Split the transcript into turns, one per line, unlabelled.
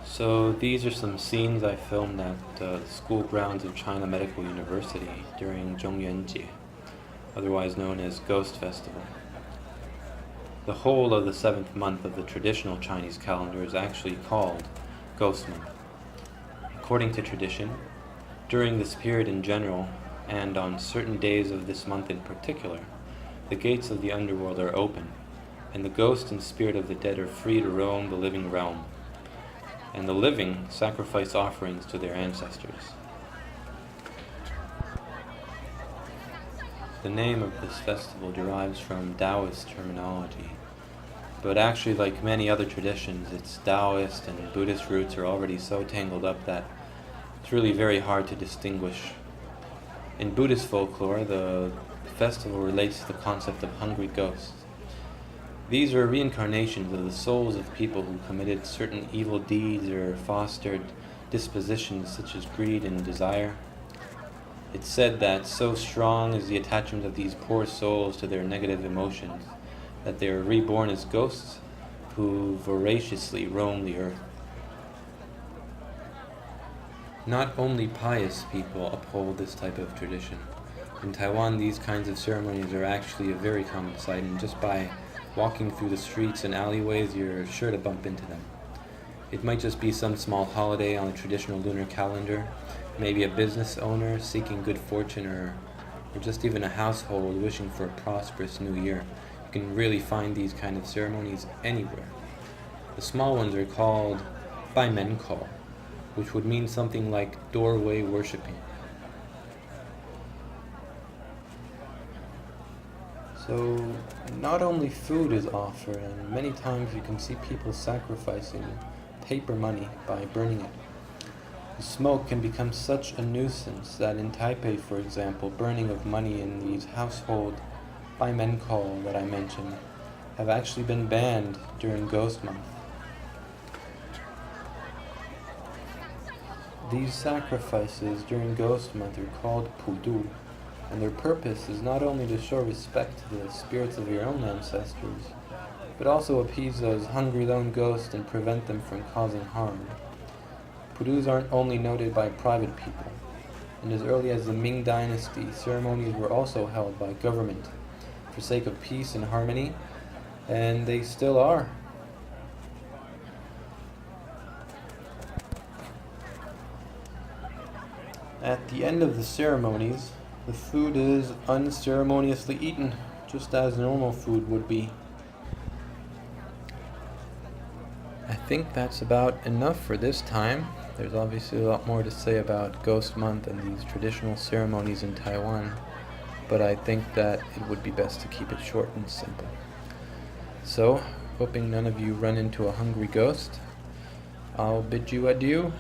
So these are some scenes I filmed at the school grounds of China Medical University during Zhongyuanjie, otherwise known as Ghost Festival. The whole of the 7th month of the traditional Chinese calendar is actually called Ghost Month. According to tradition, during this period in general, and on certain days of this month in particular, the gates of the underworld are open, and the ghost and spirit of the dead are free to roam the living realm, and the living sacrifice offerings to their ancestors. The name of this festival derives from Daoist terminology, but actually, like many other traditions, its Daoist and Buddhist roots are already so tangled up that it's really very hard to distinguish. In Buddhist folklore, the festival relates to the concept of hungry ghosts. These are reincarnations of the souls of people who committed certain evil deeds or fostered dispositions such as greed and desire. It's said that so strong is the attachment of these poor souls to their negative emotions that they are reborn as ghosts who voraciously roam the earth. Not only pious people uphold this type of tradition. In Taiwan, these kinds of ceremonies are actually a very common sight, and just by walking through the streets and alleyways, you're sure to bump into them. It might just be some small holiday on a traditional lunar calendar, maybe a business owner seeking good fortune, or just even a household wishing for a prosperous new year. You can really find these kind of ceremonies anywhere. The small ones are called bai men ko, which would mean something like doorway worshipping. So, not only food is offered, and many times you can see people sacrificing paper money by burning it. The smoke can become such a nuisance that in Taipei, for example, burning of money in these household bai men ko that I mentioned have actually been banned during Ghost Month. These sacrifices during Ghost Month are called pudu, and their purpose is not only to show respect to the spirits of your own ancestors, but also appease those hungry lone ghosts and prevent them from causing harm. Pudus aren't only noted by private people, and as early as the Ming Dynasty, ceremonies were also held by government for sake of peace and harmony, and they still are. At the end of the ceremonies, the food is unceremoniously eaten, just as normal food would be. I think that's about enough for this time. There's obviously a lot more to say about Ghost Month and these traditional ceremonies in Taiwan, but I think that it would be best to keep it short and simple. So, hoping none of you run into a hungry ghost, I'll bid you adieu.